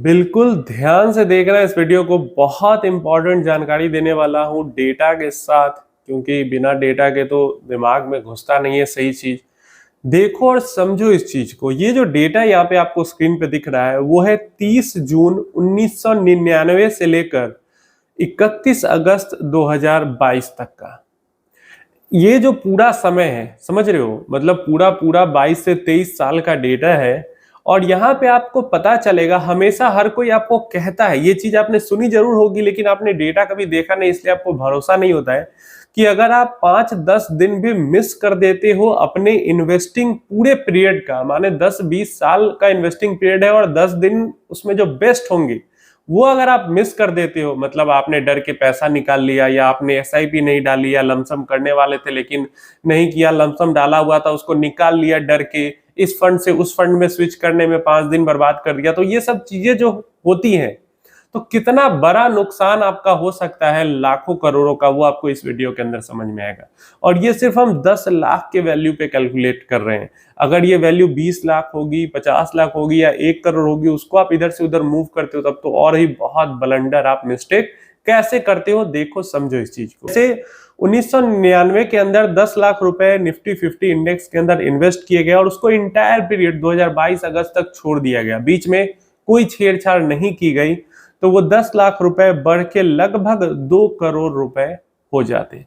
बिल्कुल ध्यान से देखना इस वीडियो को, बहुत इंपॉर्टेंट जानकारी देने वाला हूँ डेटा के साथ, क्योंकि बिना डेटा के तो दिमाग में घुसता नहीं है सही चीज। देखो और समझो इस चीज को। ये जो डेटा यहाँ पे आपको स्क्रीन पे दिख रहा है वो है 30 जून 1999 से लेकर 31 अगस्त 2022 तक का। ये जो पूरा समय है, समझ रहे हो, मतलब पूरा पूरा 22 से 23 साल का डेटा है। और यहाँ पे आपको पता चलेगा, हमेशा हर कोई आपको कहता है, ये चीज आपने सुनी जरूर होगी लेकिन आपने डेटा कभी देखा नहीं, इसलिए आपको भरोसा नहीं होता है कि अगर आप 5-10 दिन भी मिस कर देते हो अपने इन्वेस्टिंग पूरे पीरियड का, माने 10-20 साल का इन्वेस्टिंग पीरियड है और 10 दिन उसमें जो बेस्ट होंगे वो अगर आप मिस कर देते हो, मतलब आपने डर के पैसा निकाल लिया, या आपने एसआईपी नहीं डाली, या लमसम करने वाले थे लेकिन नहीं किया, लमसम डाला हुआ था उसको निकाल लिया डर के, इस फंड से उस फंड में स्विच करने में 5 दिन बर्बाद कर दिया, तो ये सब चीजें जो होती हैं तो कितना बड़ा नुकसान आपका हो सकता है, लाखों करोड़ों का, वो आपको इस वीडियो के अंदर समझ में आएगा। और ये सिर्फ हम 10 लाख के वैल्यू पे कैलकुलेट कर रहे हैं। अगर ये वैल्यू 20 लाख होगी, 50 लाख होगी, या 1 करोड़ होगी, उसको आप इधर से उधर मूव करते हो तब तो और ही बहुत ब्लंडर आप मिस्टेक कैसे करते हो, देखो समझो इस चीज को। जैसे 1999 के अंदर 10 लाख रुपए निफ्टी 50 इंडेक्स के अंदर इन्वेस्ट किए गए और उसको इंटायर पीरियड 2022 अगस्त तक छोड़ दिया गया, बीच में कोई छेड़छाड़ नहीं की गई, तो वो 10 लाख रुपए बढ़ के लगभग 2 करोड़ रुपए हो जाते।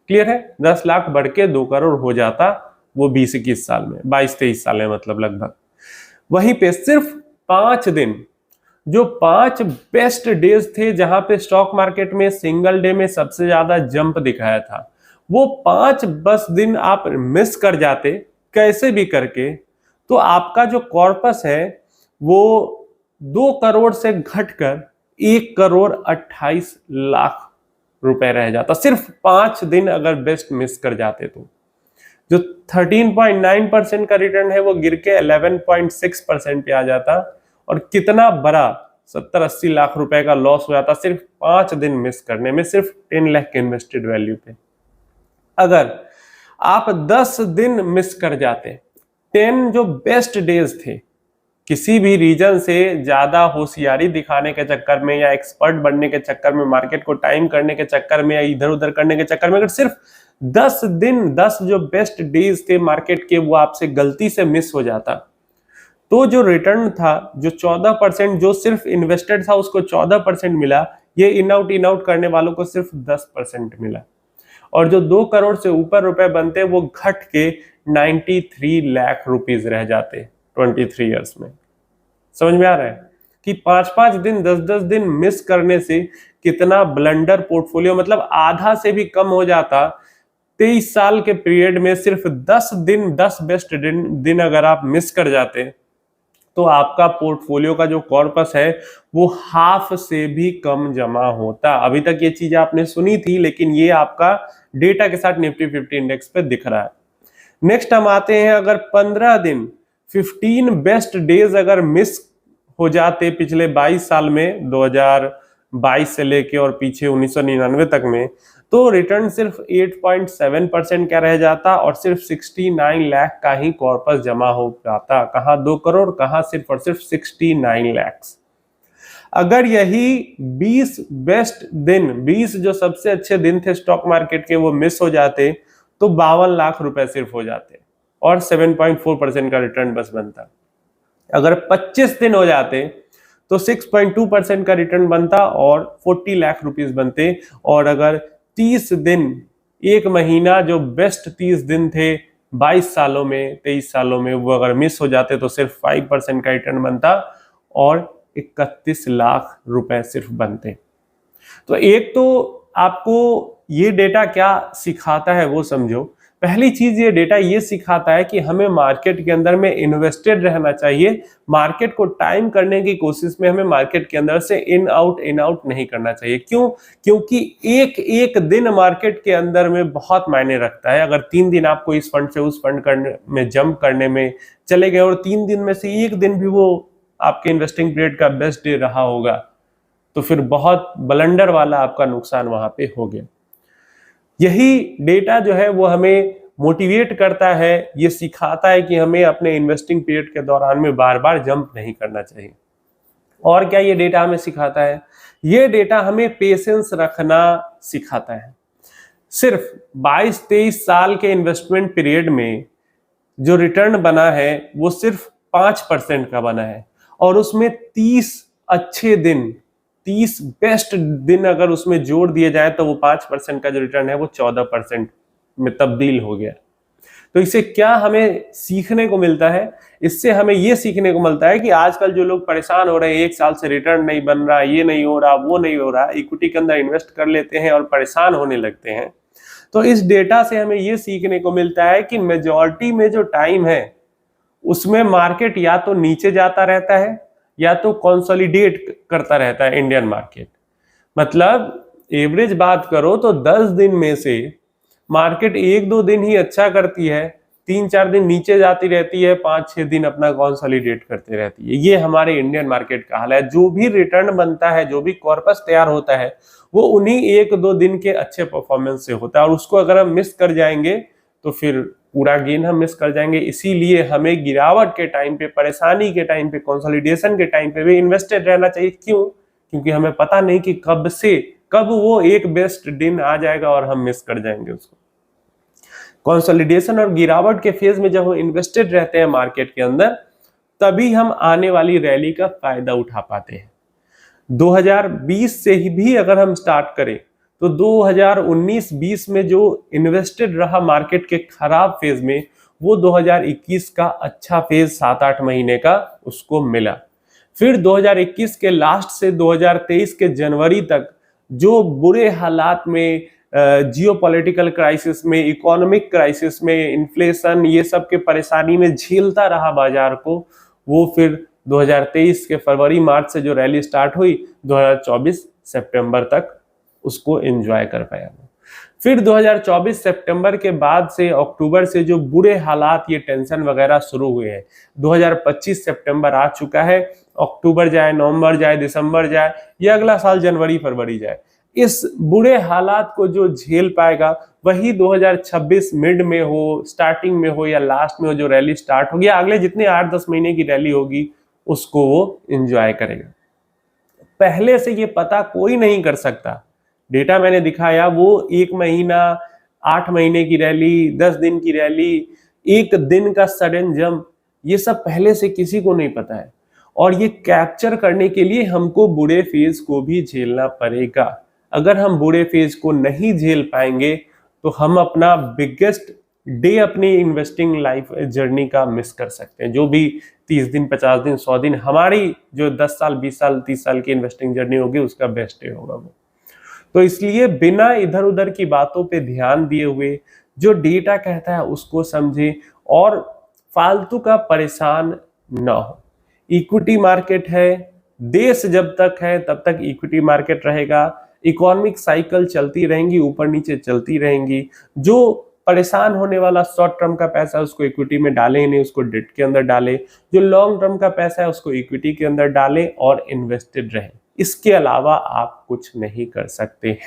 क्लियर है? 10 लाख बढ़ के 2 करोड़ हो जाता वो 20-21 साल में, 22-23 साल में, मतलब लगभग। वहीं पे सिर्फ 5 दिन, जो 5 बेस्ट डेज थे जहां पे स्टॉक मार्केट में सिंगल डे में सबसे ज्यादा जंप दिखाया था, वो 5 बस दिन आप मिस कर जाते कैसे भी करके, तो आपका जो कॉर्पस है वो 2 करोड़ से घटकर 1 करोड़ 28 लाख रुपए रह जाता, सिर्फ 5 दिन अगर बेस्ट मिस कर जाते तो। जो 13.9% का रिटर्न है वो गिर के 11.6% पे आ जाता, और कितना बड़ा 70-80 लाख रुपए का लॉस हो जाता सिर्फ 5 दिन मिस करने में, सिर्फ 10 लाख इन्वेस्टेड वैल्यू पे। अगर आप 10 दिन मिस कर जाते, 10 जो बेस्ट डेज थे, किसी भी रीजन से ज्यादा होशियारी दिखाने के चक्कर में, या एक्सपर्ट बनने के चक्कर में, मार्केट को टाइम करने के चक्कर में, या इधर उधर करने के चक्कर में, अगर सिर्फ 10 दिन 10 जो बेस्ट डेज थे मार्केट के वो आपसे गलती से मिस हो जाता, तो जो रिटर्न था, जो 14% जो सिर्फ इन्वेस्टेड था उसको 14% मिला, ये इन आउट करने वालों को सिर्फ 10% मिला। और जो 2 करोड़ से ऊपर रुपए बनते वो घट के 93 लाख रुपीज रह जाते 23 ईयर्स में। समझ में आ रहा है कि 5-5 दिन 10-10 दिन मिस करने से कितना ब्लंडर पोर्टफोलियो, मतलब आधा से भी कम हो जाता। 23 साल के पीरियड में सिर्फ 10 दिन 10 बेस्ट दिन अगर आप मिस कर जाते तो आपका पोर्टफोलियो का जो कॉर्पस है वो हाफ से भी कम जमा होता। अभी तक ये चीज आपने सुनी थी, लेकिन ये आपका डेटा के साथ निफ्टी 50 इंडेक्स पे दिख रहा है। नेक्स्ट हम आते हैं, अगर 15 दिन 15 बेस्ट डेज अगर मिस हो जाते पिछले 22 साल में, 2022 से लेके और पीछे 1999 तक में, तो रिटर्न सिर्फ 8.7% का रह जाता और सिर्फ 69 लाख का ही कॉर्पस जमा हो जाता। कहां 2 करोड़, कहां सिर्फ और सिर्फ 69 लाख। अगर यही 20 बेस्ट दिन, 20 जो सबसे अच्छे दिन थे स्टॉक मार्केट के, वो मिस हो जाते तो 52 लाख रुपए सिर्फ हो जाते और 7.4% का रिटर्न बस बनता। अगर 25 दिन हो जाते तो 6.2% का रिटर्न बनता और 40 लाख रुपीस बनते। और अगर 30 दिन, एक महीना जो बेस्ट 30 दिन थे 22 सालों में, 23 सालों में, वो अगर मिस हो जाते तो सिर्फ 5% का रिटर्न बनता और 31 लाख रुपए सिर्फ बनते। तो एक तो आपको ये डेटा क्या सिखाता है वो समझो। पहली चीज ये डेटा ये सिखाता है कि हमें मार्केट के अंदर में इन्वेस्टेड रहना चाहिए। मार्केट को टाइम करने की कोशिश में हमें मार्केट के अंदर से इन आउट नहीं करना चाहिए। क्यों? क्योंकि एक एक दिन मार्केट के अंदर में बहुत मायने रखता है। अगर 3 दिन आपको इस फंड से उस फंड करने में, जंप करने में चले गए और 3 दिन में से एक दिन भी वो आपके इन्वेस्टिंग पीरियड का बेस्ट डे रहा होगा, तो फिर बहुत ब्लंडर वाला आपका नुकसान वहां पे हो गया। यही डेटा जो है वो हमें मोटिवेट करता है, ये सिखाता है कि हमें अपने इन्वेस्टिंग पीरियड के दौरान में बार बार जंप नहीं करना चाहिए। और क्या ये डेटा हमें सिखाता है? ये डेटा हमें पेशेंस रखना सिखाता है। सिर्फ 22-23 साल के इन्वेस्टमेंट पीरियड में जो रिटर्न बना है वो सिर्फ 5% का बना है, और उसमें 30 अच्छे दिन, 30 बेस्ट दिन अगर उसमें जोड़ दिए जाए तो वो 5% का जो रिटर्न है वो 14% में तब्दील हो गया। तो इससे क्या हमें सीखने को मिलता है? इससे हमें ये सीखने को मिलता है कि आजकल जो लोग परेशान हो रहे हैं, 1 साल से रिटर्न नहीं बन रहा, ये नहीं हो रहा, वो नहीं हो रहा, इक्विटी के अंदर इन्वेस्ट कर लेते हैं और परेशान होने लगते हैं। तो इस डेटा से हमें ये सीखने को मिलता है कि मेजॉरिटी में जो टाइम है उसमें मार्केट या तो नीचे जाता रहता है या तो कंसोलिडेट करता रहता है इंडियन मार्केट। मतलब एवरेज बात करो तो 10 दिन में से मार्केट 1-2 दिन ही अच्छा करती है, 3-4 दिन नीचे जाती रहती है, 5-6 दिन अपना कंसोलिडेट करते रहती है। ये हमारे इंडियन मार्केट का हाल है। जो भी रिटर्न बनता है, जो भी कॉर्पस तैयार होता है, वो उन्हीं 1-2 दिन के अच्छे परफॉर्मेंस से होता है, और उसको अगर हम मिस कर जाएंगे तो फिर पूरा गेन हम मिस कर जाएंगे। इसीलिए हमें गिरावट के टाइम पे, परेशानी के टाइम पे, कंसोलिडेशन के टाइम पे भी इन्वेस्टेड रहना चाहिए। क्यों? क्योंकि हमें पता नहीं कि कब वो एक बेस्ट दिन आ जाएगा और हम मिस कर जाएंगे उसको। कंसोलिडेशन और गिरावट के फेज में जब हम इन्वेस्टेड रहते हैं मार्केट के अंदर, तभी हम आने वाली रैली का फायदा उठा पाते हैं। 2020 से ही भी अगर हम स्टार्ट करें तो 2019-20 में जो इन्वेस्टेड रहा मार्केट के खराब फेज में, वो 2021 का अच्छा फेज 7-8 महीने का उसको मिला। फिर 2021 के लास्ट से 2023 के जनवरी तक जो बुरे हालात में, जियोपॉलिटिकल क्राइसिस में, इकोनॉमिक क्राइसिस में, इन्फ्लेशन, ये सब के परेशानी में झेलता रहा बाजार को, वो फिर 2023 के फरवरी मार्च से जो रैली स्टार्ट हुई, 2024 सितंबर तक उसको एंजॉय कर पाया। फिर 2024 सितंबर के बाद से अक्टूबर से जो बुरे हालात, ये टेंशन वगैरह शुरू हुए हैं। 2025 सितंबर आ चुका है, अक्टूबर जाए, नवंबर जाए, दिसंबर जाए, या अगला साल जनवरी फरवरी जाए, इस बुरे हालात को जो झेल पाएगा वही 2026 मिड में हो, स्टार्टिंग में हो, या लास्ट में हो, जो रैली स्टार्ट होगी, अगले जितने 8-10 महीने की रैली होगी उसको वो एंजॉय करेगा। पहले से ये पता कोई नहीं कर सकता। डेटा मैंने दिखाया वो 1 महीना, 8 महीने की रैली, 10 दिन की रैली, 1 दिन का सडन जंप, ये सब पहले से किसी को नहीं पता है। और ये कैप्चर करने के लिए हमको बुरे फेज को भी झेलना पड़ेगा। अगर हम बुरे फेज को नहीं झेल पाएंगे तो हम अपना बिगेस्ट डे अपनी इन्वेस्टिंग लाइफ जर्नी का मिस कर सकते हैं। जो भी 30 दिन, 50 दिन, 100 दिन हमारी जो 10 साल, 20 साल, 30 साल की इन्वेस्टिंग जर्नी होगी, उसका बेस्ट डे होगा वो। तो इसलिए बिना इधर उधर की बातों पे ध्यान दिए हुए जो डेटा कहता है उसको समझे, और फालतू का परेशान ना हो। इक्विटी मार्केट है, देश जब तक है तब तक इक्विटी मार्केट रहेगा, इकोनॉमिक साइकिल चलती रहेंगी, ऊपर नीचे चलती रहेंगी। जो परेशान होने वाला शॉर्ट टर्म का पैसा है उसको इक्विटी में डालें नहीं, उसको डेट के अंदर डालें। जो लॉन्ग टर्म का पैसा है उसको इक्विटी के अंदर डालें और इन्वेस्टेड रहें। इसके अलावा आप कुछ नहीं कर सकते हैं।